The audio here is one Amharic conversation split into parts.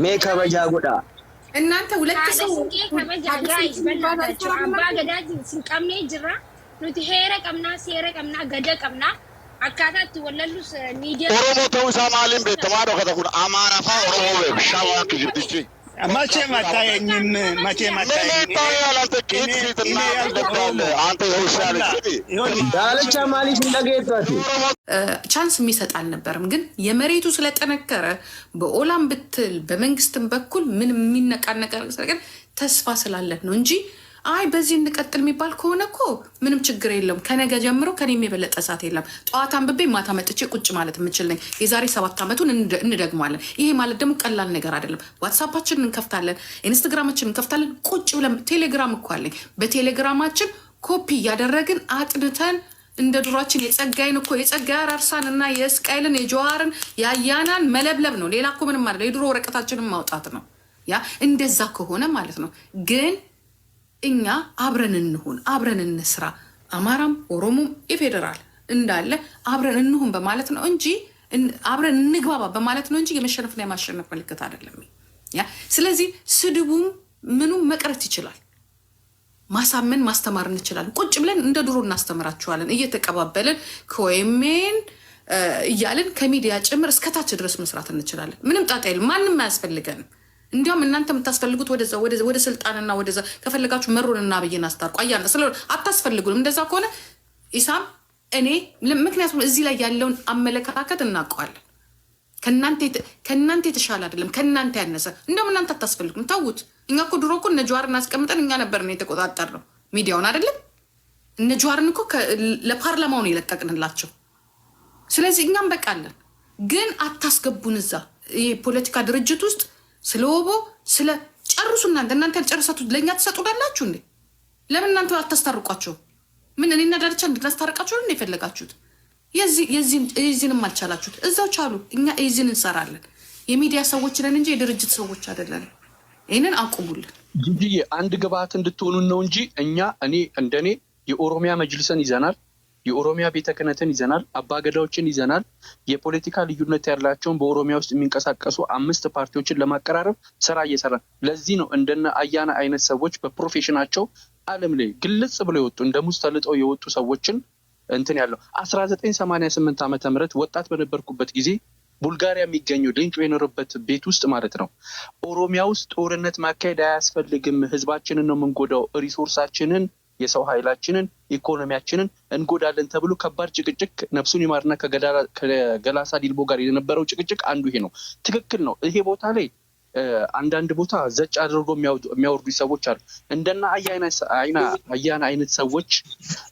ሜከ በጃጎዳ እናንተ ሁለት ሰው አባ ገዳጅ ሲንቀምኔ ጅራ ኑቲ ሄረ ቀምና ሴረ ቀምና ገደ ቀምና አካታት ወለሉስ ሚዲያ ኦሮሞ ተውሳ ማለም በተማዶ ከተኩን አማራፋ ኦሮሞ በሻዋ ክጅትቺ መቼ መታየኝም መቼ መታየኝ አንተ ይሆሻል ዳለቻ ማሊሽ እንደገይቷት ቻንስ የሚሰጥ አልነበረም። ግን የመሬቱ ስለጠነከረ በኦላም ብትል በመንግስትም በኩል ምን የሚነቃነቀ ነገር ተስፋ ስላለት ነው እንጂ አይ በዚህ እንቀጥል የሚባል ከሆነ እኮ ምንም ችግር የለውም። ከነገ ጀምሮ ከኔም የበለጠ እሳት የለም። ጠዋት አንብቤ ማታ መጥቼ ቁጭ ማለት የምችል ነኝ። የዛሬ 7 ዓመቱን እንደግማለን። ይሄ ማለት ደግሞ ቀላል ነገር አይደለም። ዋትሳፓችንን እንከፍታለን፣ ኢንስታግራማችንን እንከፍታለን። ቁጭ ብለን ቴሌግራም እኮ አለኝ። በቴሌግራማችን ኮፒ እያደረግን አጥንተን እንደ ዱሯችን የጸጋይን እኮ የጸጋይ አራርሳን እና የስቃይልን የጀዋርን ያያናን መለብለብ ነው። ሌላ እኮ ምንም አይደለም። የድሮ ወረቀታችንን ማውጣት ነው። ያ እንደዛ ከሆነ ማለት ነው። ግን እኛ አብረን እንሁን፣ አብረን እንስራ፣ አማራም ኦሮሞም የፌዴራል እንዳለ አብረን እንሁን በማለት ነው እንጂ አብረን እንግባባ በማለት ነው እንጂ የመሸነፍና የማሸነፍ ምልክት አይደለም። ያ ስለዚህ ስድቡም ምኑም መቅረት ይችላል። ማሳመን ማስተማር እንችላለን። ቁጭ ብለን እንደ ድሮ እናስተምራችኋለን። እየተቀባበልን ከወይሜን እያልን ከሚዲያ ጭምር እስከታች ድረስ መስራት እንችላለን። ምንም ጣጣ የለም። ማንም አያስፈልገንም። እንዲያውም እናንተ የምታስፈልጉት ወደ ስልጣንና ወደዛ ከፈለጋችሁ መሩንና አብይን አስታርቁ አያና ስለሆነ አታስፈልጉንም። እንደዛ ከሆነ ኢሳም እኔ ምክንያቱም እዚህ ላይ ያለውን አመለካከት እናውቀዋለን። ከእናንተ የተሻለ አይደለም፣ ከእናንተ ያነሰ። እንደውም እናንተ አታስፈልጉም። ተዉት። እኛ እኮ ድሮ እኮ እነ ጀዋርን አስቀምጠን እኛ ነበርን የተቆጣጠርነው ሚዲያውን አይደለም። እነ ጀዋርን እኮ ለፓርላማው ነው የለቀቅንላቸው። ስለዚህ እኛም በቃለን። ግን አታስገቡን እዛ የፖለቲካ ድርጅት ውስጥ ስለ ወቦ ስለ ጨርሱ። እናንተ ያልጨረሳችሁት ለእኛ ትሰጡናላችሁ እንዴ? ለምን እናንተ አታስታርቋቸው? ምን እኔና ዳርቻ እንድናስታርቃችሁ ነው የፈለጋችሁት? የዚህንም አልቻላችሁት። እዛው ቻሉ። እኛ የዚህን እንሰራለን። የሚዲያ ሰዎች ነን እንጂ የድርጅት ሰዎች አይደለን። ይህንን አቁሙልን። ጂጂዬ አንድ ግብአት እንድትሆኑን ነው እንጂ እኔ እንደኔ የኦሮሚያ መጅልስን ይዘናል፣ የኦሮሚያ ቤተ ክህነትን ይዘናል፣ አባገዳዎችን ይዘናል። የፖለቲካ ልዩነት ያላቸውን በኦሮሚያ ውስጥ የሚንቀሳቀሱ 5 ፓርቲዎችን ለማቀራረብ ስራ እየሰራ። ለዚህ ነው እንደነ አያና አይነት ሰዎች በፕሮፌሽናቸው ዓለም ላይ ግልጽ ብለው የወጡ እንደ ሙዝ ተልጠው የወጡ ሰዎችን እንትን ያለው 1988 ዓመተ ምህረት ወጣት በነበርኩበት ጊዜ ቡልጋሪያ የሚገኘው ሌንጮ የኖረበት ቤት ውስጥ ማለት ነው ኦሮሚያ ውስጥ ጦርነት ማካሄድ አያስፈልግም፣ ህዝባችንን ነው የምንጎዳው፣ ሪሶርሳችንን የሰው ኃይላችንን ኢኮኖሚያችንን እንጎዳለን ተብሎ ከባድ ጭቅጭቅ ነፍሱን ይማርና ከገላሳ ዲልቦ ጋር የነበረው ጭቅጭቅ አንዱ ይሄ ነው። ትክክል ነው። ይሄ ቦታ ላይ አንዳንድ ቦታ ዘጭ አድርጎ የሚያወርዱ ሰዎች አሉ። እንደና አያና አይነት ሰዎች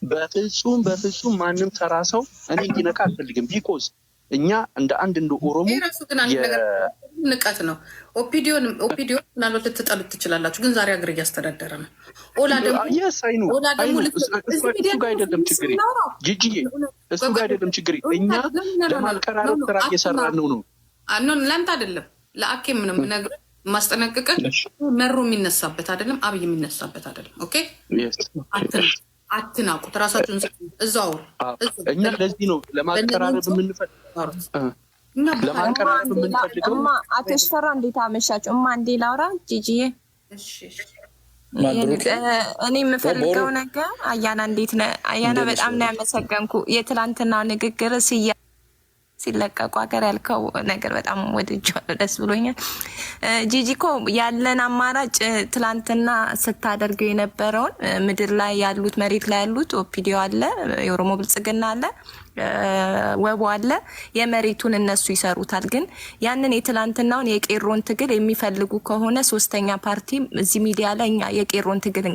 በፍጹም ማንም ተራ ሰው እኔ እንዲነካ አልፈልግም። ቢኮዝ እኛ እንደ ኦሮሞ ንቀት ነው። ኦፒዲዮ ምናልባት ልትጠሉት ትችላላችሁ፣ ግን ዛሬ ሀገር እያስተዳደረ ነው። ኦላ ደግሞ እሱ ጋር አይደለም ችግር ጂጂዬ፣ እሱ ጋር አይደለም ችግር። እኛ ለማቀራረብ ስራ እየሰራን ነው። ለአንተ አይደለም ለአኬ ምንም ነገር ማስጠነቅቀን መሩ የሚነሳበት አይደለም፣ አብይ የሚነሳበት አይደለም። ኦኬ አትናቁት፣ ራሳችሁን እዛው እኛ ለዚህ ነው ለማቀራረብ የምንፈልገው። አቶ ሽፈራ እንዴት አመሻችሁ? እንዴ ላውራ ጂጂዬ። እኔ የምፈልገው ነገር አያና እንዴት ነህ? አያና በጣም ነው ያመሰገንኩ። የትላንትናው ንግግር ሲለቀቁ ሀገር ያልከው ነገር በጣም ወድጄዋለሁ፣ ደስ ብሎኛል። ጂጂኮ ያለን አማራጭ ትላንትና ስታደርገው የነበረውን ምድር ላይ ያሉት መሬት ላይ ያሉት ኦፒዲዮ አለ፣ የኦሮሞ ብልጽግና አለ፣ ወቦ አለ። የመሬቱን እነሱ ይሰሩታል። ግን ያንን የትላንትናውን የቄሮን ትግል የሚፈልጉ ከሆነ ሶስተኛ ፓርቲ እዚህ ሚዲያ ላይ እኛ የቄሮን ትግል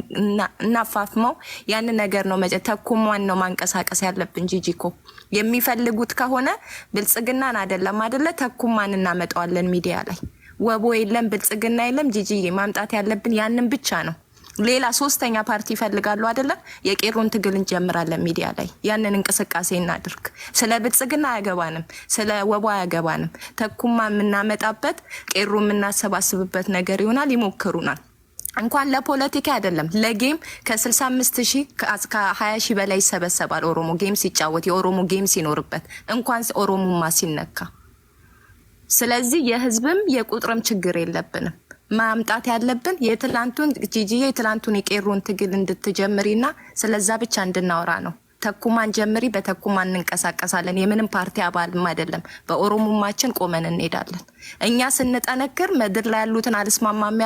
እናፋፍመው። ያንን ነገር ነው ተኩሟን ነው ማንቀሳቀስ ያለብን። ጂጂኮ የሚፈልጉት ከሆነ ብልጽግናን አይደለ ተኩማን እናመጣዋለን ሚዲያ ላይ። ወቦ የለም ብልጽግና የለም። ጂጂዬ ማምጣት ያለብን ያንን ብቻ ነው። ሌላ ሶስተኛ ፓርቲ ይፈልጋሉ አይደለ? የቄሮን ትግል እንጀምራለን ሚዲያ ላይ። ያንን እንቅስቃሴ እናድርግ። ስለ ብልጽግና አያገባንም፣ ስለ ወቦ አያገባንም። ተኩማ የምናመጣበት ቄሮ የምናሰባስብበት ነገር ይሆናል። ይሞክሩናል። እንኳን ለፖለቲካ አይደለም ለጌም ከ65,000 ከ20,000 በላይ ይሰበሰባል። ኦሮሞ ጌም ሲጫወት የኦሮሞ ጌም ሲኖርበት እንኳን ኦሮሞማ ሲነካ ስለዚህ የህዝብም የቁጥርም ችግር የለብንም። ማምጣት ያለብን የትላንቱን ጂጂዬ የትላንቱን የቄሮን ትግል እንድትጀምሪና ስለዛ ብቻ እንድናወራ ነው። ተኩማን ጀምሪ፣ በተኩማ እንንቀሳቀሳለን። የምንም ፓርቲ አባልም አይደለም። በኦሮሞማችን ቆመን እንሄዳለን። እኛ ስንጠነክር ምድር ላይ ያሉትን አልስማማም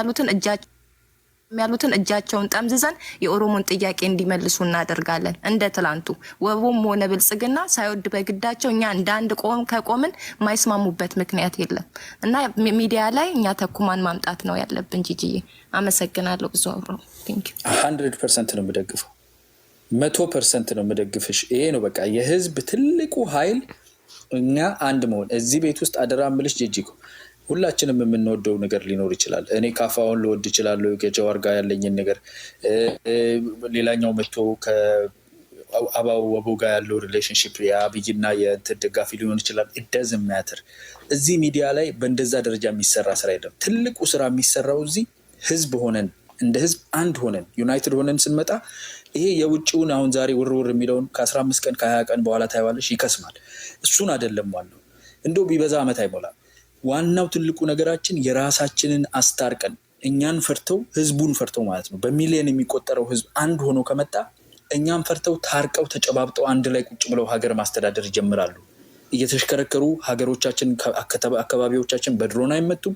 ያሉትን እጃቸውን ጠምዝዘን የኦሮሞን ጥያቄ እንዲመልሱ እናደርጋለን። እንደ ትላንቱ ወቦም ሆነ ብልጽግና ሳይወድ በግዳቸው እኛ እንደ አንድ ከቆምን የማይስማሙበት ምክንያት የለም እና ሚዲያ ላይ እኛ ተኩማን ማምጣት ነው ያለብን። ጂጂዬ አመሰግናለሁ። ብዙ አብሮ 100% ነው የምደግፈው። 100% ነው የምደግፍሽ። ይሄ ነው በቃ የህዝብ ትልቁ ኃይል። እኛ አንድ መሆን እዚህ ቤት ውስጥ አደራ ምልሽ ጂጂኮ ሁላችንም የምንወደው ነገር ሊኖር ይችላል። እኔ ካፋውን ልወድ ይችላለሁ ከጀዋር ጋር ያለኝን ነገር፣ ሌላኛው መጥቶ ከአባው ወቦ ጋር ያለው ሪሌሽንሺፕ የአብይና የእንትን ደጋፊ ሊሆን ይችላል። ኢደዝ የሚያትር እዚህ ሚዲያ ላይ በእንደዛ ደረጃ የሚሰራ ስራ የለም። ትልቁ ስራ የሚሰራው እዚህ ህዝብ ሆነን እንደ ህዝብ አንድ ሆነን ዩናይትድ ሆነን ስንመጣ ይሄ የውጭውን አሁን ዛሬ ውርውር የሚለውን ከ15 ቀን ከ20 ቀን በኋላ ታይዋለሽ ይከስማል። እሱን አይደለም ዋናው፣ እንደው ቢበዛ ዓመት አይሞላም። ዋናው ትልቁ ነገራችን የራሳችንን አስታርቀን እኛን ፈርተው ህዝቡን ፈርተው ማለት ነው። በሚሊዮን የሚቆጠረው ህዝብ አንድ ሆኖ ከመጣ እኛን ፈርተው ታርቀው ተጨባብጠው አንድ ላይ ቁጭ ብለው ሀገር ማስተዳደር ይጀምራሉ። እየተሽከረከሩ ሀገሮቻችን አካባቢዎቻችን በድሮን አይመቱም፣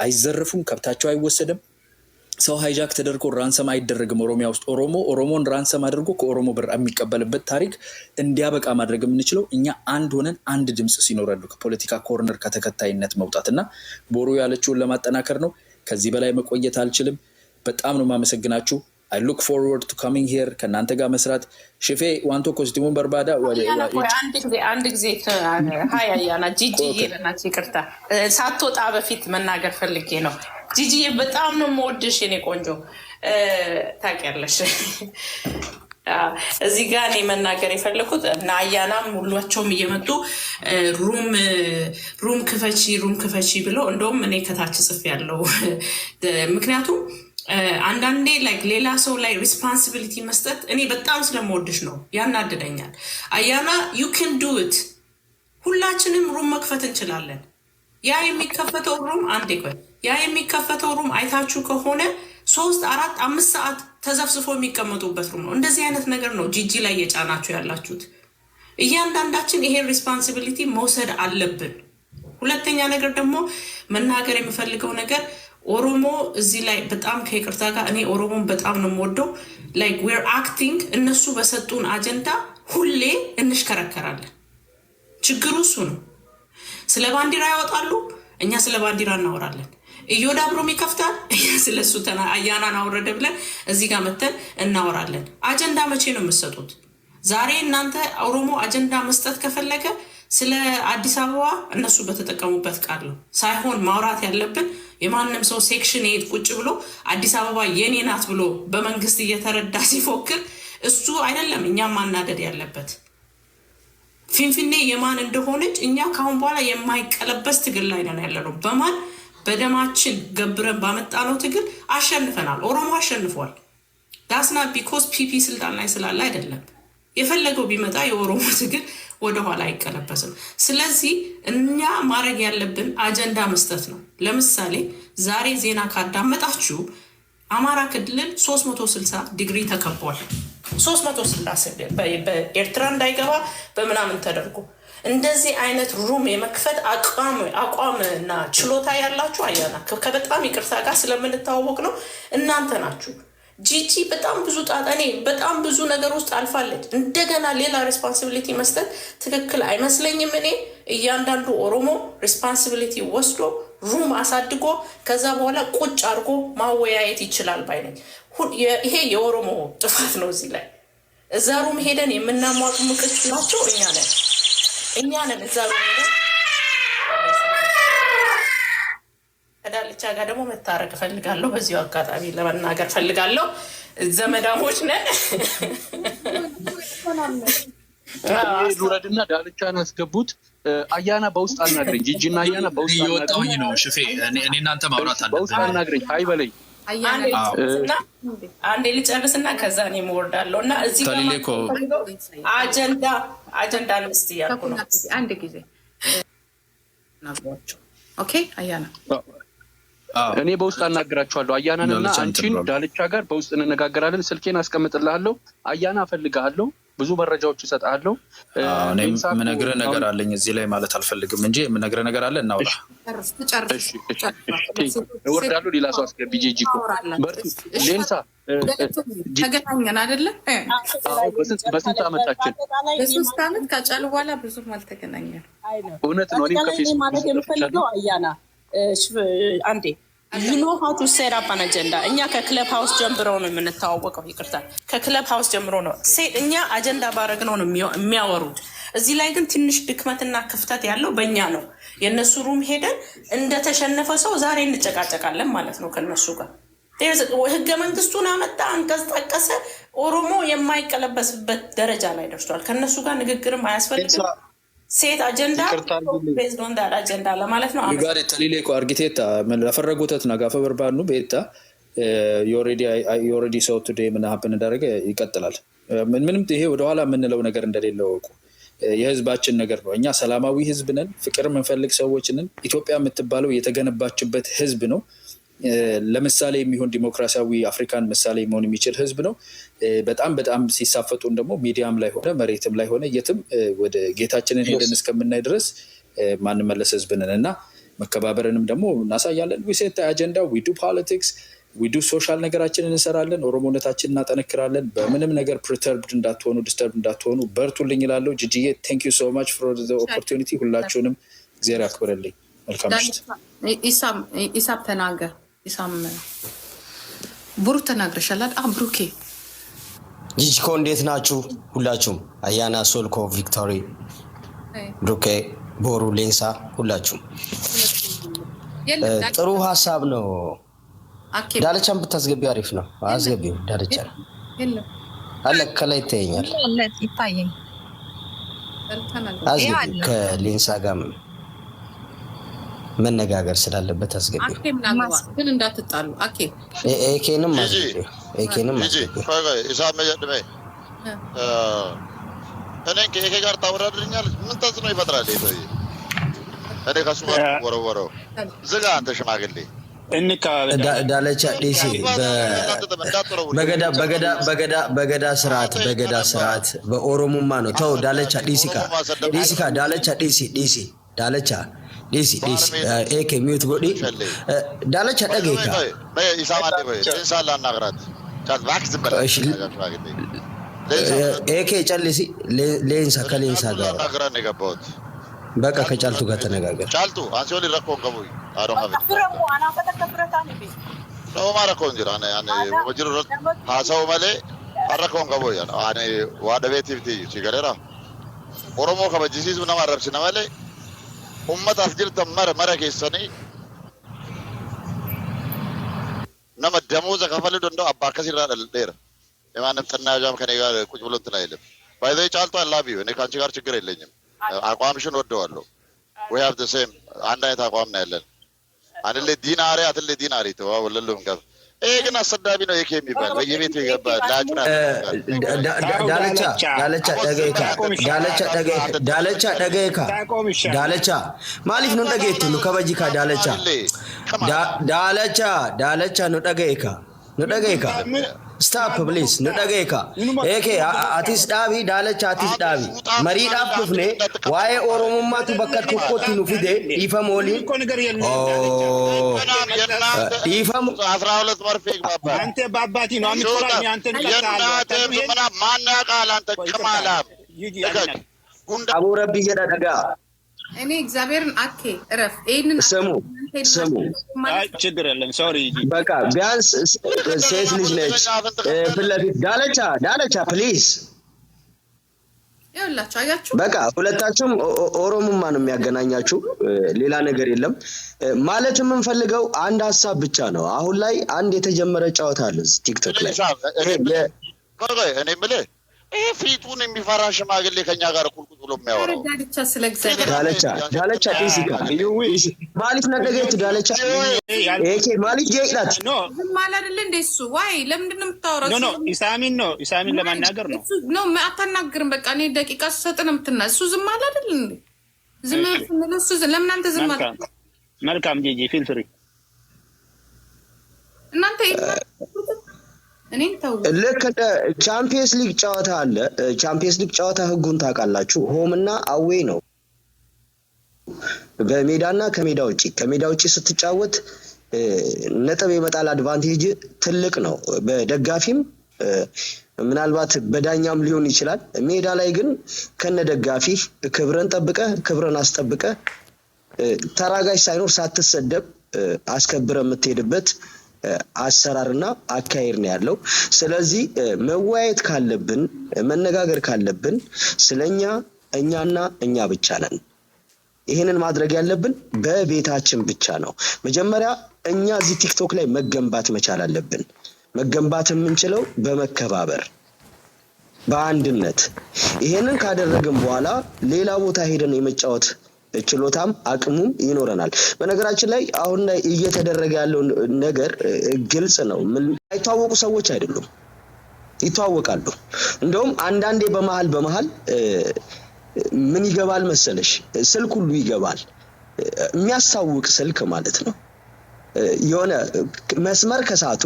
አይዘረፉም፣ ከብታቸው አይወሰድም፣ ሰው ሃይጃክ ተደርጎ ራንሰም አይደረግም። ኦሮሚያ ውስጥ ኦሮሞን ራንሰም አድርጎ ከኦሮሞ ብር የሚቀበልበት ታሪክ እንዲያበቃ ማድረግ የምንችለው እኛ አንድ ሆነን አንድ ድምፅ ሲኖረሉ ከፖለቲካ ኮርነር ከተከታይነት መውጣትና ቦሩ ያለችውን ለማጠናከር ነው። ከዚህ በላይ መቆየት አልችልም። በጣም ነው የማመሰግናችሁ። I look forward to coming here ከእናንተ ጋር መስራት። ሽፌ ዋንቶ ኮስቲሙን በርባዳ አንድ ጊዜ ሀይ አያና ጂጂዬ ለናት ይቅርታ ሳትወጣ በፊት መናገር ፈልጌ ነው። ጂጂዬ በጣም ነው የምወድሽ የኔ ቆንጆ ታውቂያለሽ። እዚህ ጋር እኔ መናገር የፈለኩት እና አያናም ሁላቸውም እየመጡ ሩም ክፈቺ ብለው እንደውም እኔ ከታች ጽፍ ያለው ምክንያቱም አንዳንዴ ሌላ ሰው ላይ ሪስፖንሲቢሊቲ መስጠት እኔ በጣም ስለምወድሽ ነው ያናድደኛል። አያና ዩ ካን ዱ ኢት። ሁላችንም ሩም መክፈት እንችላለን። ያ የሚከፈተው ሩም አይታችሁ ከሆነ 3፣ 4፣ 5 ሰዓት ተዘፍስፎ የሚቀመጡበት ሩም ነው። እንደዚህ አይነት ነገር ነው ጂጂ ላይ የጫናችሁ ያላችሁት። እያንዳንዳችን ይሄን ሪስፖንሲቢሊቲ መውሰድ አለብን። ሁለተኛ ነገር ደግሞ መናገር የምፈልገው ነገር ኦሮሞ እዚህ ላይ በጣም ከይቅርታ ጋር እኔ ኦሮሞን በጣም ነው የምወደው። ዌር አክቲንግ እነሱ በሰጡን አጀንዳ ሁሌ እንሽከረከራለን። ችግሩ እሱ ነው። ስለ ባንዲራ ያወጣሉ፣ እኛ ስለ ባንዲራ እናወራለን። እዮዳ ብሮም ይከፍታል፣ እኛ ስለሱ አያናን አውረደ ብለን እዚህ ጋር መተን እናወራለን። አጀንዳ መቼ ነው የምትሰጡት? ዛሬ እናንተ ኦሮሞ አጀንዳ መስጠት ከፈለገ ስለ አዲስ አበባ እነሱ በተጠቀሙበት ቃል ነው ሳይሆን ማውራት ያለብን የማንም ሰው ሴክሽን 8 ቁጭ ብሎ አዲስ አበባ የኔ ናት ብሎ በመንግስት እየተረዳ ሲፎክር እሱ አይደለም እኛም ማናደድ ያለበት። ፊንፊኔ የማን እንደሆነች እኛ ካሁን በኋላ የማይቀለበስ ትግል ላይ ነን ያለነው። በማን በደማችን ገብረን ባመጣነው ትግል አሸንፈናል። ኦሮሞ አሸንፏል። ዳስና ቢኮዝ ፒፒ ስልጣን ላይ ስላለ አይደለም። የፈለገው ቢመጣ የኦሮሞ ትግል ወደኋላ አይቀለበስም። ስለዚህ እኛ ማድረግ ያለብን አጀንዳ መስጠት ነው። ለምሳሌ ዛሬ ዜና ካዳመጣችሁ አማራ ክልል 360 ዲግሪ ተከቧል። 360 በኤርትራ እንዳይገባ በምናምን ተደርጎ እንደዚህ አይነት ሩም የመክፈት አቋም እና ችሎታ ያላችሁ አያና ከበጣም ይቅርታ ጋር ስለምንታወቅ ነው እናንተ ናችሁ። ጂጂ በጣም ብዙ ጣጣኔ በጣም ብዙ ነገር ውስጥ አልፋለች። እንደገና ሌላ ሬስፖንሲቢሊቲ መስጠት ትክክል አይመስለኝም። እኔ እያንዳንዱ ኦሮሞ ሬስፖንሲቢሊቲ ወስዶ ሩም አሳድጎ ከዛ በኋላ ቁጭ አድርጎ ማወያየት ይችላል ባይነኝ። ይሄ የኦሮሞ ጥፋት ነው። እዚህ ላይ እዛ ሩም ሄደን የምናሟቅሙቅች ናቸው እኛ ነን እዛ ሩም ሄደን ከዳልቻ ጋር ደግሞ መታረቅ ፈልጋለሁ። በዚሁ አጋጣሚ ለመናገር ፈልጋለሁ። ዘመዳሞች ነን። ዱረድና ዳልቻን አስገቡት። አያና በውስጥ አናግረኝ። ጂጂና አያና በውስጥ እየወጣሁኝ ነው። ሽፌ እኔ እናንተ ማውራት አለብን። በውስጥ አናግረኝ። አይ በለኝ አንዴ ልጨርስና ከዛ እኔ እወርዳለሁ እና እዚህ አጀንዳ አንስት እያልኩ ነው። አንድ ጊዜ ናቸው ኦኬ አያና እኔ በውስጥ አናግራቸዋለሁ። አያናንና አንቺን ዳልቻ ጋር በውስጥ እንነጋገራለን። ስልኬን አስቀምጥልሃለሁ። አያና እፈልግሃለሁ። ብዙ መረጃዎች እሰጥሃለሁ። እኔም የምነግርህ ነገር አለኝ እዚህ ላይ ማለት አልፈልግም እንጂ የምነግርህ ነገር አለ። እናውራ። እወርዳለሁ። ሌላ ሰው አስገቢ። ጂጂኮ ሌንሳ ተገናኘን አይደለ? በስንት ዓመታችን? በ3 ዓመት ከጫሉ በኋላ ብዙም አልተገናኘንም። እውነት ነው። እኔ ከፌስቡክ ማለት የምፈልገው አያና አንዴ you know how to set up an agenda እኛ ከክለብ ሃውስ ጀምረው ነው የምንተዋወቀው። ይቅርታ ከክለብ ሃውስ ጀምሮ ነው እኛ አጀንዳ ባረግነው ነው የሚያወሩት። እዚህ ላይ ግን ትንሽ ድክመትና ክፍተት ያለው በእኛ ነው። የእነሱ ሩም ሄደን እንደተሸነፈ ሰው ዛሬ እንጨቃጨቃለን ማለት ነው ከነሱ ጋር። ህገ መንግስቱን አመጣ፣ አንቀጽ ጠቀሰ። ኦሮሞ የማይቀለበስበት ደረጃ ላይ ደርሷል። ከነሱ ጋር ንግግርም አያስፈልግም። ሴት አጀንዳ ቤዝድ ኦን ዳት አጀንዳ ለማለት ነው። ጋር ተሊሌኮ አርጊቴታ ለፈረጉተት ነጋፈ በርባኑ ቤታ ኦልሬዲ ሰው ቱዴይ ምን ሀፕን እንዳደረገ ይቀጥላል። ምንም ይሄ ወደኋላ የምንለው ነገር እንደሌለው እወቁ። የህዝባችን ነገር ነው። እኛ ሰላማዊ ህዝብ ነን፣ ፍቅር የምንፈልግ ሰዎች ነን። ኢትዮጵያ የምትባለው የተገነባችበት ህዝብ ነው። ለምሳሌ የሚሆን ዲሞክራሲያዊ አፍሪካን ምሳሌ መሆን የሚችል ህዝብ ነው። በጣም ሲሳፈጡን ደግሞ ሚዲያም ላይ ሆነ መሬትም ላይ ሆነ የትም ወደ ጌታችንን ሄደን እስከምናይ ድረስ ማንመለስ ህዝብ ነን እና መከባበርንም ደግሞ እናሳያለን። ዊሴት አጀንዳ ዊዱ ፖለቲክስ ዊዱ ሶሻል ነገራችንን እንሰራለን። ኦሮሞነታችን እናጠነክራለን። በምንም ነገር ፕሪተርብድ እንዳትሆኑ ዲስተርብ እንዳትሆኑ በርቱልኝ እላለሁ። ጂጂዬ ቴንክ ዩ ሶ ማች ፎር ዘ ኦፖርቹኒቲ። ሁላችሁንም እግዚአብሔር ያክብርልኝ። መልካም ምሽት። ኢሳም ተናገር። ኢሳም ብሩክ ተናግረሻላል። ብሩኬ ጂጂኮ እንዴት ናችሁ ሁላችሁም? አያና፣ ሶልኮ፣ ቪክቶሪ፣ ብሩኬ፣ ቦሩ፣ ሌንሳ ሁላችሁም ጥሩ ሀሳብ ነው። ዳለቻን ብታስገቢ አሪፍ ነው። አስገቢው ዳለቻ አለ ከላይ ይታየኛል። አስገቢው ከሌንሳ ጋር መነጋገር ስላለበት አስገቢው። ግን እንዳትጣሉ። ኤኬንም አስገቢው። ኤኬንም አስገቢው። ኢሳም መጀድሜ እኔ ከኤኬ ጋር ታወራድልኛል። ምን ተጽዕኖ ይፈጥራል? እኔ ከሱ ጋር ወረወረው ዝጋ። አንተ ሽማግሌ ዳለቻ ዲሲ በገዳ ስርዓት በኦሮሞማ ነው። ተው ዳለቻ ዲሲካ ዳለቻ ዲሲ ዳለቻ ዲሲ ኤኬ ሚዩት ጎዲ ዳለቻ ደገካ ኢሳም አደ ኢንሳላ ናግራት ካዝባክስ በላሽ ኤኬ ጨልሲ ሌንሳ ከሌንሳ ጋር ናግራት ነው። በቃ ከጫልቱ ጋር ተነጋገር። ጫልቱ አንሶሊ ረኮን ገቡይ አሮማ ፍረሙ አና ፈተከፍረታኒ ቢ ነው ማረኮን ጅራ አነ ወጅሩ ሀሳው ማለ አረኮን ገቡይ አነ ዋደ ቤቲቪቲ ሲገረራ ኦሮሞ ከበጂሲስ ምናማ ረብሽ ነማለ ኡመት አስጅልተ መረ ከሰኒ ነመ ደሞዘ ከፈለ ደንዶ አባከሲራ ደልደር የማንም ተናጃም ከኔ ጋር ቁጭ ብሎ እንትን አይልም። ባይዘይ ጫልቱ አላቢው እኔ ካንቺ ጋር ችግር የለኝም። አቋምሽን ወደዋለሁ። we have the same አንድ አይነት አቋም ነው ያለን። አንለ ዲናሪ አትለ ዲናሪ ተዋወለሉም ጋር ግን አሰዳቢ ነው ኤኬ የሚባል በየቤቱ ይገባ ላጭና ዳለቻ ማሊፍ ነው ደገይቱ ነው ከበጂካ ዳለቻ ነው ደገይካ Stop please. Nudageka. Eke atis dabi dalacha atis dabi. Mari dab kufne. Wae oromumma tu bakka tukkoti nufide. Ifa moli. Oh. Ifa አስራሁለት መርፌክ ባባ አንተ ባባቲ ነው አሚቆራኝ አንተ እንደቃላ ማና ቃል አንተ ከማላ ጉንዳ አቡ ረቢ ገዳጋ እኔ እግዚአብሔርን እረፍ። ይሄንን ስሙ ችግር የለም። ሶሪ በቃ ቢያንስ ሴት ልጅ ነች። ፍለፊት ዳለቻ ፕሊዝ ይኸውላችሁ፣ አያችሁ በቃ ሁለታችሁም ኦሮሞማ ነው የሚያገናኛችሁ፣ ሌላ ነገር የለም። ማለት የምንፈልገው አንድ ሀሳብ ብቻ ነው። አሁን ላይ አንድ የተጀመረ ጨዋታ አለ ቲክቶክ ላይ እኔ የምልህ ይሄ ፊቱን የሚፈራ ሽማግሌ ከኛ ጋር ቁልቁል ብሎ የሚያወራው ዳልቻ ስለ እግዚአብሔር ዳለቻ ዲሲካ ማለት ነገገት ዳለቻ ኤኬ ማለት ጌይላት ዝም አለ አይደል እንደ እሱ ዋይ ለምንድን ነው የምታወራው? ኖ ኢሳሚን ለማናገር ነው። ኖ አታናግርም። በቃ እኔ ደቂቃ ሰጠን የምትና እሱ ዝም አለ አይደል እንዴ? ዝም ብለህ እሱ ለምን አንተ ዝም አለ? መልካም ጂጂ ፊል ፍሪ እናንተ እኔን ተው። ልክ ቻምፒየንስ ሊግ ጨዋታ አለ። ቻምፒየንስ ሊግ ጨዋታ ህጉን ታውቃላችሁ። ሆም እና አዌ ነው። በሜዳና ከሜዳ ውጪ ስትጫወት ነጥብ የመጣል አድቫንቴጅ ትልቅ ነው። በደጋፊም ምናልባት በዳኛም ሊሆን ይችላል። ሜዳ ላይ ግን ከነደጋፊ ክብርን አስጠብቀ ተራጋሽ ሳይኖር ሳትሰደብ አስከብረ የምትሄድበት አሰራርና አካሄድ ነው ያለው። ስለዚህ መወያየት ካለብን መነጋገር ካለብን ስለኛ እኛና እኛ ብቻ ነን። ይሄንን ማድረግ ያለብን በቤታችን ብቻ ነው። መጀመሪያ እኛ እዚህ ቲክቶክ ላይ መገንባት መቻል አለብን። መገንባት የምንችለው በመከባበር በአንድነት። ይሄንን ካደረግን በኋላ ሌላ ቦታ ሄደን የመጫወት ችሎታም አቅሙም ይኖረናል። በነገራችን ላይ አሁን ላይ እየተደረገ ያለው ነገር ግልጽ ነው። አይተዋወቁ ሰዎች አይደሉም፣ ይተዋወቃሉ። እንደውም አንዳንዴ በመሃል ምን ይገባል መሰለሽ? ስልክ ሁሉ ይገባል። የሚያሳውቅ ስልክ ማለት ነው። የሆነ መስመር ከሳቱ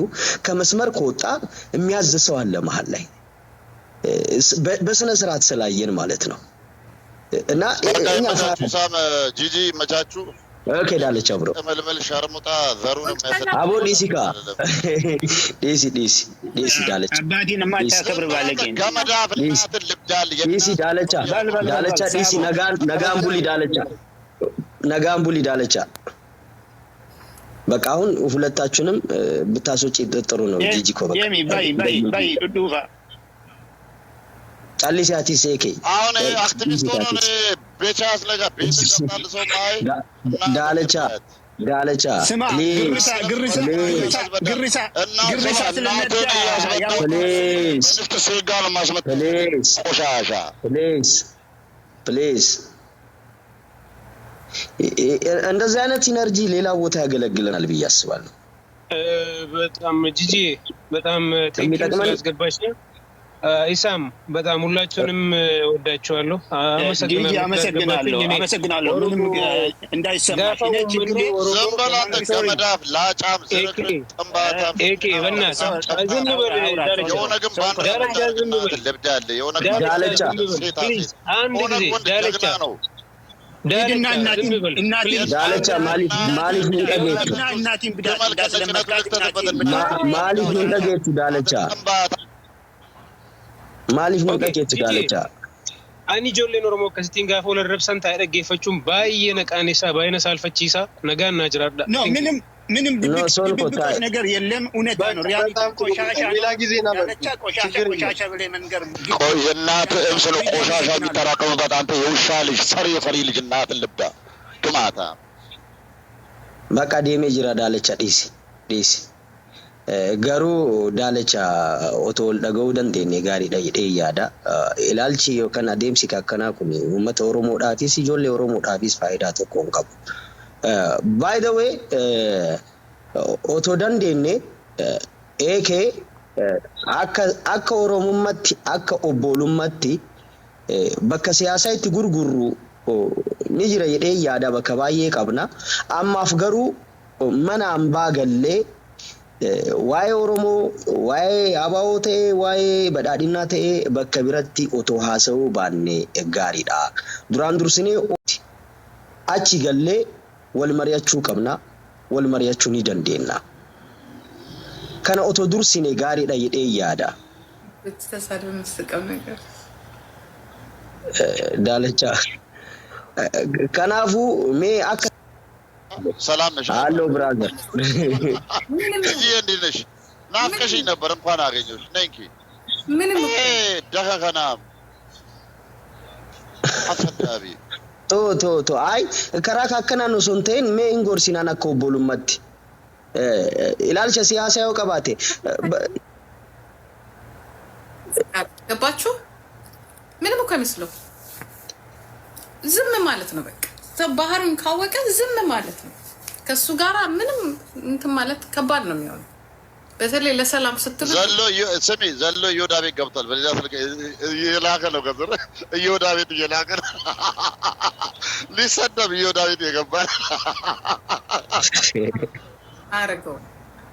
ከመስመር ከወጣ የሚያዝሰው አለ መሃል ላይ በስነ ስርዓት ስላየን ማለት ነው። እና እኛ ሳም ጂጂ መቻቹ ኦኬ ዳለቻ ብሮ መልመል ሸርሙጣ ዘሩን የሚያሰጥ አቦ ዲሲካ ዲሲ ዳለቻ አባዲን ማታከብር ባለጌ ገመዳ ፍልማት ልብዳል ዲሲ ዳለቻ ዲሲ ነጋን ቡሊ ዳለቻ በቃ አሁን ሁለታችሁንም ብታሶጪ ጥሩ ነው። ጂጂኮ በቃ ባይ ዱዱፋ ጫሊሲያቲ ሴኬ አሁን አክቲቪስት ሆኖ ቤቻስ ለጋ ቤት ይቀጣል ሰው ማይ ዳለቻ ስማ ግሪሳ ስለነዳ ከሰጋለ ማስመት ቆሻሻ ፕሊዝ እንደዚህ አይነት ኢነርጂ ሌላ ቦታ ያገለግለናል ብዬ አስባለሁ። በጣም ጂጂ በጣም ቴንኪው ስለአስገባሽ ኢሳም በጣም ሁላችሁንም ወዳችኋለሁ። አመሰግናለሁ። ምንም እንዳይሰማሽ እኔ ችግሬ ዘንበላን ከመዳፍ ላጫም ዝርክ ጥምባታም ማሊፍ ሙንቀቄት ዳለቻ አኒ ጆሌን ኦሮሞ ከስቲን ጋር ፎለ ረብሰን ታደገፈቹም ባየነ ቃኔሳ ባይነ ሳልፈቺሳ ነጋና ጅራዳ ምንም ቢቢቆሽ ነገር የለም። እውነት ነው። ሪያሊቲ ቆሻሻ ሌላ ጊዜ ቆሻሻ ብለህ መንገር የእናት እምስል ቆሻሻ የሚጠራቀምበት አንተ የውሻ ልጅ ፈሪ ልጅ እናት ልብዳ ግማታ በቃ ዴሜ ጅራ ዳለቻ ዲሲ ገሩ ዳለቻ ኦቶል ደገው ደንዴኔ ጋሪ ዳይዴ ያዳ ኢላልቺ yokan adeemsi akkana kun uummata oromoodhaafis ijoollee oromoodhaafis faayidaa tokko hin qabu. By the way otoo dandeenye eekee akka oromummaatti akka obbolummaatti bakka siyaasaa itti gurgurru ni jira jedhee yaada bakka baay'ee qabna. Ammaaf garuu mana hambaa gallee waa'ee Oromoo waa'ee abaa'oo ta'e waa'ee badhaadhinaa ta'e bakka biratti otoo haasa'uu baannee gaariidha. Duraan dursinee achi gallee wal mari'achuu qabna, wal mari'achuu ni dandeenya. Kana otoo dursinee gaariidha jedhee yaada. Daalacha kanaafuu mee akka ሰላም ነሽ? አሎ ብራዘር እዚህ እንዴት ናፍቀሽኝ ነበር። እንኳን አገኘሁሽ። ነንኪ ምንም ደኸና አፈዳቢ ቶ አይ ከራካከና ነው ሶንቴን ሜ ኢንጎርሲናና ኮቦሉመት ኢላልቸ ሲያሳ ያው ቀባቴ ገባችሁ? ምንም እኮ አይመስለው ዝም ማለት ነው በቃ ባህሩን ካወቀ ዝም ማለት ነው። ከሱ ጋራ ምንም እንትን ማለት ከባድ ነው የሚሆነው። በተለይ ለሰላም ስትል ዘሎ ዮዳቤት ገብቷል። በሌላ ስልክ እየላከ ነው ገዝረ ዮዳቤት እየላከ ሊሰደብ ዮዳቤት የገባል አረገው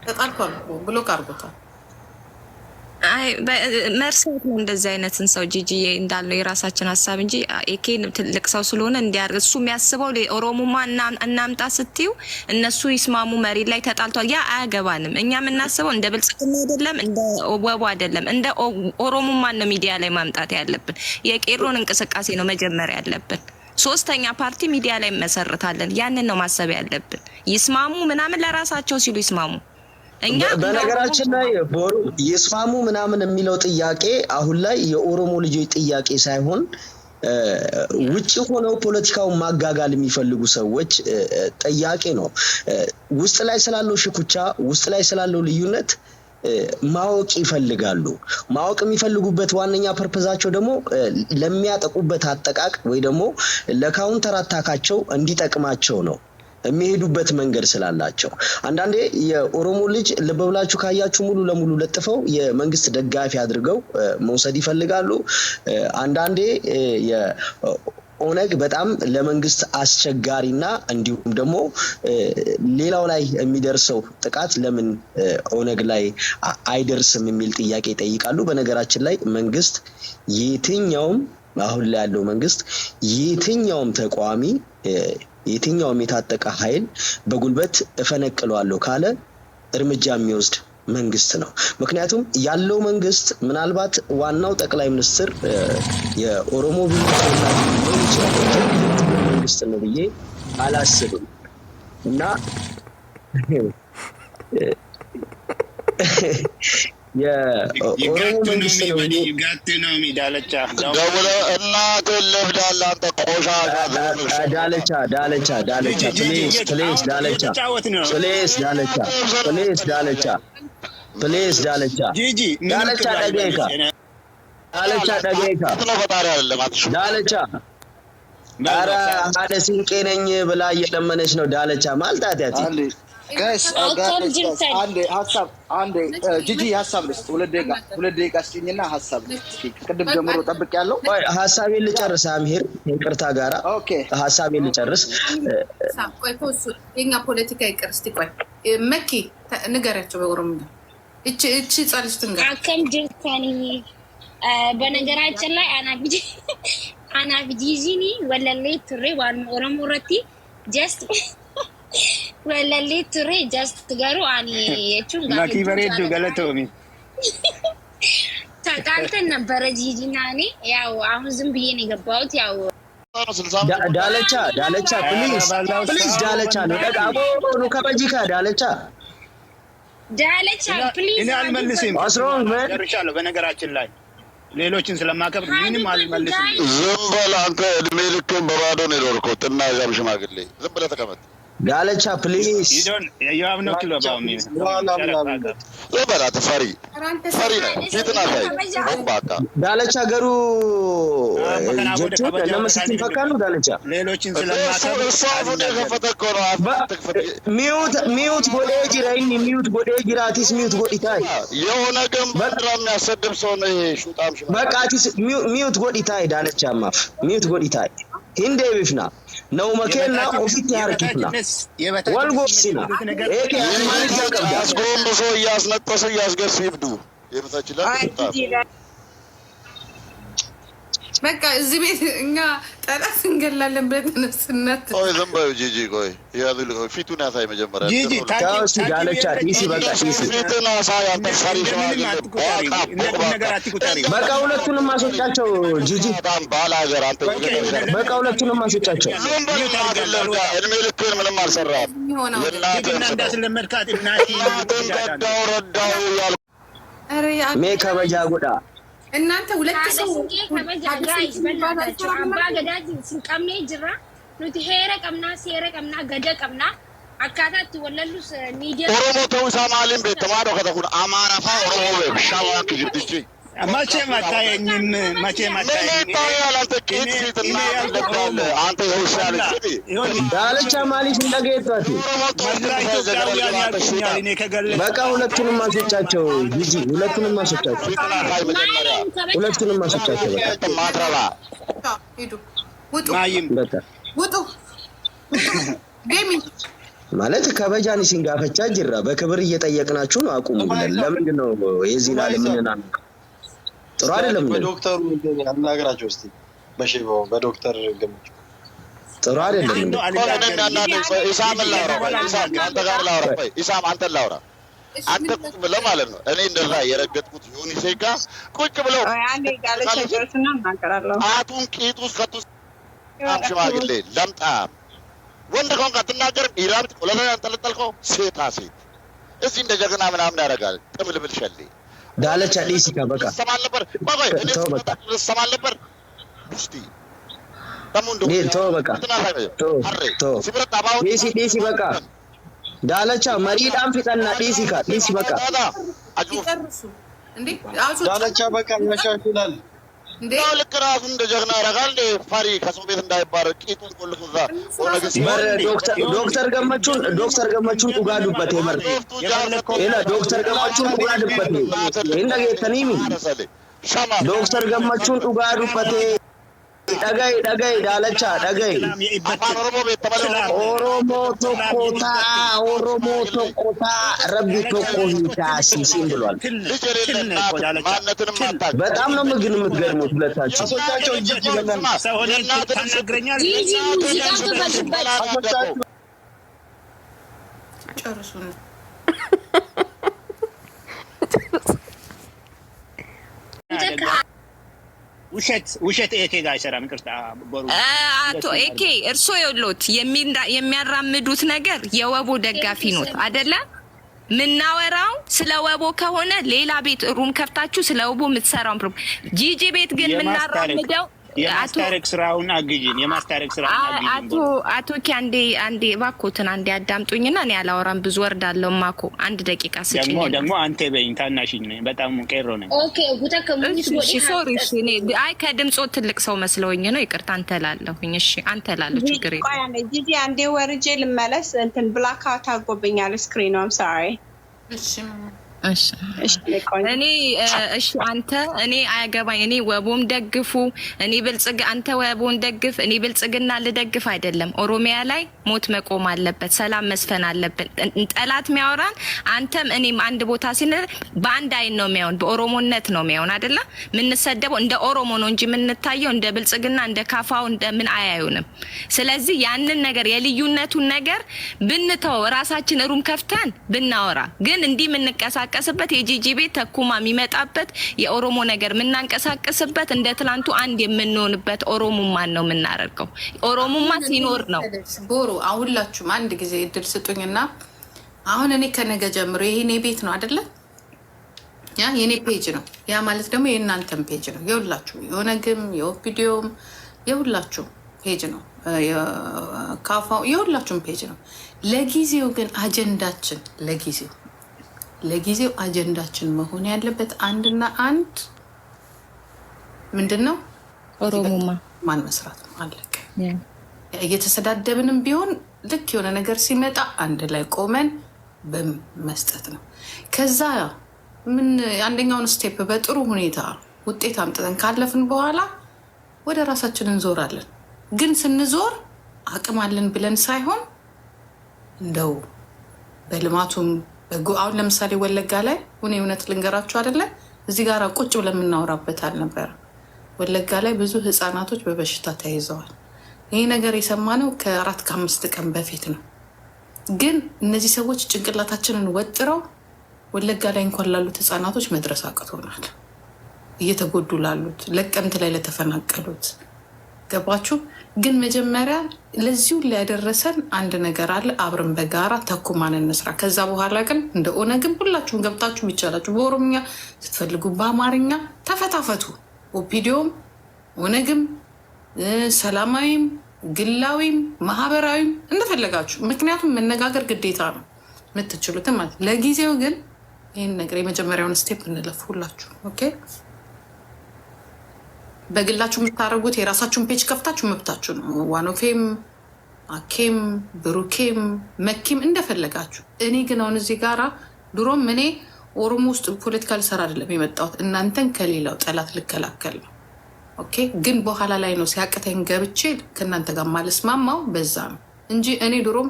ተጣልቷል ብሎክ አድርጎታል። አይ መርሳት ነው እንደዚህ አይነትን ሰው ጂጂዬ እንዳለው የራሳችን ሀሳብ እንጂ ኤኬን ትልቅ ሰው ስለሆነ እንዲያርግ እሱ የሚያስበው ኦሮሞማ እናምጣ ስትዩ እነሱ ይስማሙ መሬት ላይ ተጣልቷል። ያ አያገባንም። እኛ የምናስበው እንደ ብልጽግና አይደለም፣ እንደ ወቡ አይደለም፣ እንደ ኦሮሞማን ነው ሚዲያ ላይ ማምጣት ያለብን። የቄሮን እንቅስቃሴ ነው መጀመሪያ ያለብን። ሶስተኛ ፓርቲ ሚዲያ ላይ መሰረታለን። ያንን ነው ማሰብ ያለብን። ይስማሙ ምናምን ለራሳቸው ሲሉ ይስማሙ። በነገራችን ላይ ቦሩ ይስማሙ ምናምን የሚለው ጥያቄ አሁን ላይ የኦሮሞ ልጆች ጥያቄ ሳይሆን ውጪ ሆነው ፖለቲካውን ማጋጋል የሚፈልጉ ሰዎች ጥያቄ ነው። ውስጥ ላይ ስላለው ሽኩቻ፣ ውስጥ ላይ ስላለው ልዩነት ማወቅ ይፈልጋሉ። ማወቅ የሚፈልጉበት ዋነኛ ፐርፐዛቸው ደግሞ ለሚያጠቁበት አጠቃቅ ወይ ደግሞ ለካውንተር አታካቸው እንዲጠቅማቸው ነው የሚሄዱበት መንገድ ስላላቸው። አንዳንዴ የኦሮሞ ልጅ ልብ ብላችሁ ካያችሁ ሙሉ ለሙሉ ለጥፈው የመንግስት ደጋፊ አድርገው መውሰድ ይፈልጋሉ። አንዳንዴ ኦነግ በጣም ለመንግስት አስቸጋሪና እንዲሁም ደግሞ ሌላው ላይ የሚደርሰው ጥቃት ለምን ኦነግ ላይ አይደርስም የሚል ጥያቄ ይጠይቃሉ። በነገራችን ላይ መንግስት የትኛውም አሁን ላይ ያለው መንግስት የትኛውም ተቋሚ የትኛውም የታጠቀ ኃይል በጉልበት እፈነቅለዋለሁ ካለ እርምጃ የሚወስድ መንግስት ነው። ምክንያቱም ያለው መንግስት ምናልባት ዋናው ጠቅላይ ሚኒስትር የኦሮሞ መንግስት ነው ብዬ አላስብም እና የኦሮሞ መንግስት ነው ጋትነው ሚዳለቻ ደውለ እናት ለብዳላ አንተ ቆሻሻ ዳለቻ ፕሊዝ ዳለቻ ጂጂ ዳለቻ ኧረ ሀደ ሲንቄ ነኝ ብላ እየለመነች ነው ዳለቻ ማልጣት አንዴ ጂጂ ሀሳብ ልስጥ። 2 ደቂቃ ስጪኝና ሀሳብ ልስጥ። ቅድም ጀምሮ ጠብቅ ያለው ሀሳቤን ልጨርስ። አምሄር ይቅርታ ጋራ ሀሳቤን ልጨርስ። ቆይ ኮሱ የኛ ፖለቲካ ይቅር። እስቲ ቆይ መኪ ንገራቸው በኦሮምኛ እቺ ጻልሽ ትንገር አከም ጅርታኒ በነገራችን ላይ አናብጂዚኒ ወለሌ ትሬ ዋን ኦሮሞ ረቲ ጀስት ወለሌ ትሬ ጀስት ጋሩ አኒ የቹን ጋር ማኪ በሬዱ ገለቶሚ ተጣልተን ነበረ ጂጂና እኔ ያው አሁን ዝም ብዬ ነው የገባሁት። ያው ዳለቻ ፕሊዝ ዳለቻ ነው ደጋቦ ነው ከበጂካ ዳለቻ ፕሊዝ እኔ አልመልስም። ጨርሻለሁ። በነገራችን ላይ ሌሎችን ስለማከብር ምንም አልመልስም። ዝም በል አንተ እድሜ ልክህን በባዶ ነው የኖርከው። ጥና ያም ሽማግሌ ዝም ብለህ ተቀመጥ። ዳለቻ ፕሊዝ you have no clue about me ለበላት ፈሪ ነው ፊትና ላይ ባካ ዳለቻ ገሩ ጀቱ ለመስት ይፈካሉ። ዳለቻ ሌሎችን ስለማከብር ሚውት ጎዴ ጅራቲስ ሚውት ጎዲታይ የሆነ ግን በድራ የሚያሰድብ ሰው ነው ይሄ ሹጣም ሽማ በቃ አቲስ ሚውት ጎዲታይ ዳለቻ ማፍ ሚውት ጎዲታይ ሂንዴ ቢፍና ነው መከና ኦፊት ያርኪና ወልጎሲና ኤኬ አስማን ይዘቀዳ አስጎምሶ ያስነጠሰ ያስገስ ይብዱ የምታችላ በቃ እዚህ ቤት እኛ ጠላት እንገላለን ብለን ተነስነት ቆይ ዝም በይው ጂጂ ቆይ ያሉ ፊቱን ያሳይ መጀመሪያ ጂጂ ታውስ ዳለቻ ዲሲ በቃ ዲሲ ፊቱን ያሳይ አንተ ፈሪ በቃ ሁለቱንም ማስወጣቸው ጂጂ ባላ ሀገር አንተ በቃ ሁለቱንም ማስወጣቸው እድሜ ልክህን ምንም አልሰራህም የእናትህን እንዳስለመድካት ረዳው ያል ሜካ በጃ ጉዳ እናንተ ሁለት ሰው ጋይስ በእናታችሁ አባ ገዳጅ ሲንቀምኔ ጅራ ኑቲ ሄረ ቀምና ሴረ ቀምና ገደ ቀምና አካታት ወለሉስ ሚዲያ ኦሮሞ ተው ሳማልን ቤት ተማዶ ከተኩን አማራፋ ኦሮሞ ቤት ሻዋክ ጅብጂ መቼም አታየኝም። መቼም አታየኝም። ዳለቻ ማሊሽ እንደገይቷት በቃ ሁለቱንም ማስወጫቸው ጂጂ፣ ሁለቱንም ማስወጫቸው፣ ሁለቱንም ማስወጫቸው። በቃ ሂዱ፣ ውጡ፣ በቃ ውጡ። ማለት ከበጃኒ ሲንጋፈቻ ጅራ በክብር እየጠየቅናችሁ ነው። አቁሙ ብለን ለምንድን ነው የዚህ ላይ ምንና ጥሩ አይደለም። በዶክተሩ አናገራቸው እስቲ በሽቦ በዶክተር ገምቹ ጥሩ አይደለም። ኢሳም አንተ ላውራ አንተ ቁጭ ብለህ ማለት ነው። እኔ እንደዛ የረገጥኩት ዩኒሴጋ ቁጭ ብለው አቱን ቂጡ ሰጡ ሽማግሌ ለምጣ ወንድ ከሆንክ አትናገርም። ኢራብት ቆለላ ያንጠለጠልከው ሴታ ሴት እዚህ እንደ ጀግና ምናምን ያደርጋል። ጥምልብል ሸሌ ዳለቻ ዲሲካ በቃ ሰማል ነበር ባባይ እኔ ሰማል ነበር እስቲ ተሙንዶ ተው በቃ ተው ዲሲ በቃ ዳለቻ መሪዳም ፍጠና ዲሲካ ዲሲ በቃ ይጨርሱ እንዴ ዳለቻ በቃ ያሻሽላል እንዴ ልክ ራሱ እንደ ጀግና ያደርጋል። ፈሪ ከሰው ቤት እንዳይባረቅ ቂጡን ቆልፉዛ ዶክተር ገመቹን ኡጋዱበት ይመር ኤላ ዶክተር ገመቹን ኡጋዱበት እንደገተኒሚ ዶክተር ገመቹን ኡጋዱበት dhaga'i daalacha dhaga'i oromoo tokko ta'a rabbi tokko hin taasisin ብሏል። በጣም ነው ምግን የምትገርሙት ሁለታችሁ። ውሸት ኤኬ ጋር አይሰራም። ይቅርታ አቶ ኤኬ እርሶ የሎት የሚያራምዱት ነገር የወቦ ደጋፊ ኖት አይደለ? ምናወራው ስለ ወቦ ከሆነ ሌላ ቤት ሩም ከፍታችሁ ስለ ወቦ የምትሰራው ጂጂ ቤት ግን ምናራምደው የማስታረቅ ስራውን አግጂን አቶ አንዴ እባክዎትን አንዴ አዳምጡኝና እኔ አላወራም ብዙ ወርዳለሁ። ማኮ አንድ ደቂቃ ስጪኝ። ደግሞ አንተ በይኝ ታናሽኝ ነኝ በጣም ቀሮ ነኝ። ኦኬ ሶሪ እኔ አይ ከድምጾ ትልቅ ሰው መስለውኝ ነው። ይቅርታ አንተ ላለሁኝ። እሺ አንተ ላለሁ ችግር የለም። ጂጂ አንዴ ወርጄ ልመለስ። እንትን ብላክ አውት አድርጎብኛል ስክሪኑ። አም ሶሪ። እሺ እኔ እሺ አንተ እኔ አያገባኝ። እኔ ወቦም ደግፉ እኔ ብልጽግ አንተ ወቦን ደግፍ እኔ ብልጽግና ልደግፍ አይደለም። ኦሮሚያ ላይ ሞት መቆም አለበት፣ ሰላም መስፈን አለበት። ጠላት የሚያወራን አንተም እኔም አንድ ቦታ ሲነር በአንድ አይን ነው የሚያውን በኦሮሞነት ነው የሚያውን አይደለ? ምንሰደበው እንደ ኦሮሞ ነው እንጂ ምንታየው እንደ ብልጽግና እንደ ካፋው እንደ ምን አያዩንም። ስለዚህ ያንን ነገር የልዩነቱን ነገር ብንተው ራሳችን ሩም ከፍተን ብናወራ ግን እንዲህ ምንቀሳቀስበት የጂጂ ቤት ተኩማ የሚመጣበት የኦሮሞ ነገር ምናንቀሳቀስበት እንደ ትላንቱ አንድ የምንሆንበት ኦሮሞማን ነው የምናደርገው። ኦሮሞማ ሲኖር ነው ቦሩ። አሁላችሁም አንድ ጊዜ እድል ስጡኝና አሁን እኔ ከነገ ጀምሮ ይሄ የኔ ቤት ነው አይደለ? ያ የኔ ፔጅ ነው። ያ ማለት ደግሞ የእናንተም ፔጅ ነው። የሁላችሁ የኦነግም የኦፒዲዮም የሁላችሁ ፔጅ ነው። ካፋው የሁላችሁም ፔጅ ነው። ለጊዜው ግን አጀንዳችን ለጊዜው አጀንዳችን መሆን ያለበት አንድና አንድ ምንድነው? ኦሮሞማ ማን መስራት ነው። አለቀ። እየተሰዳደብንም ቢሆን ልክ የሆነ ነገር ሲመጣ አንድ ላይ ቆመን በመስጠት ነው። ከዛ ምን አንደኛውን ስቴፕ በጥሩ ሁኔታ ውጤት አምጥተን ካለፍን በኋላ ወደ ራሳችን እንዞራለን። ግን ስንዞር አቅም አለን ብለን ሳይሆን እንደው በልማቱም አሁን ለምሳሌ ወለጋ ላይ ሁኔ እውነት ልንገራችሁ አይደለ? እዚህ ጋር ቁጭ ብለን የምናወራበት አልነበረ። ወለጋ ላይ ብዙ ህፃናቶች በበሽታ ተይዘዋል። ይሄ ነገር የሰማነው ከ4-5 ቀን በፊት ነው። ግን እነዚህ ሰዎች ጭንቅላታችንን ወጥረው ወለጋ ላይ እንኳን ላሉት ህፃናቶች መድረስ አቅቶናል። እየተጎዱ ላሉት፣ ለቀምት ላይ ለተፈናቀሉት ገባችሁ? ግን መጀመሪያ ለዚሁ ላይ ያደረሰን አንድ ነገር አለ። አብረን በጋራ ተኩማን እንስራ። ከዛ በኋላ ግን እንደ ኦነግም ሁላችሁም ገብታችሁ ይቻላችሁ በኦሮምኛ ስትፈልጉ በአማርኛ ተፈታፈቱ። ኦፒዲዮም ኦነግም ሰላማዊም ግላዊም ማህበራዊም እንደፈለጋችሁ። ምክንያቱም መነጋገር ግዴታ ነው የምትችሉትም ማለት። ለጊዜው ግን ይህን ነገር የመጀመሪያውን ስቴፕ እንለፍ ሁላችሁ። ኦኬ በግላችሁ የምታደርጉት የራሳችሁን ፔጅ ከፍታችሁ መብታችሁ ነው። ዋኖፌም አኬም ብሩኬም መኪም እንደፈለጋችሁ። እኔ ግን አሁን እዚህ ጋራ ድሮም እኔ ኦሮሞ ውስጥ ፖለቲካ ልሰራ አይደለም የመጣሁት፣ እናንተን ከሌላው ጠላት ልከላከል ነው። ኦኬ። ግን በኋላ ላይ ነው ሲያቅተኝ ገብቼ ከእናንተ ጋር ማልስማማው በዛ ነው እንጂ እኔ ድሮም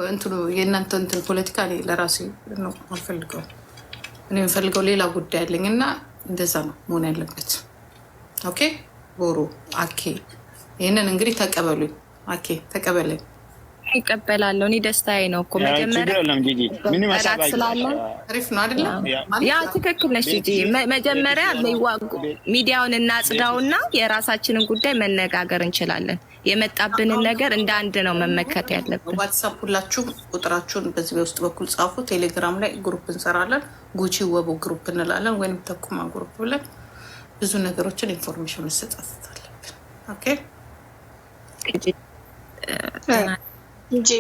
እንትኑ የእናንተ እንትን ፖለቲካ እኔ ለራሴ ነው አልፈልገው። እኔ የምፈልገው ሌላ ጉዳይ አለኝ እና እንደዛ ነው መሆን ያለበት። ኦኬ። ቦሩ አኬ ይህንን እንግዲህ ተቀበሉኝ። አኬ ተቀበለኝ። ይቀበላለሁ። እኔ ደስታዬ ነው እኮ መጀመሪያ ስላለ አሪፍ ነው አይደለ? ያ ትክክል ነሽ ጂጂ። መጀመሪያ ሚዲያውን እናጽዳውና የራሳችንን ጉዳይ መነጋገር እንችላለን። የመጣብንን ነገር እንደ አንድ ነው መመከት ያለብን። ዋትስአፕ ሁላችሁ ቁጥራችሁን በዚህ በውስጥ በኩል ጻፉ። ቴሌግራም ላይ ግሩፕ እንሰራለን። ጉቺ ወቦ ግሩፕ እንላለን፣ ወይም ተኩማ ግሩፕ ብለን ብዙ ነገሮችን ኢንፎርሜሽን መስጠት አለብን። ኦኬ እንጂ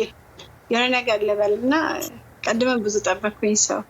የሆነ ነገር ልበል እና ቀድመን ብዙ ጠበኩኝ ሰው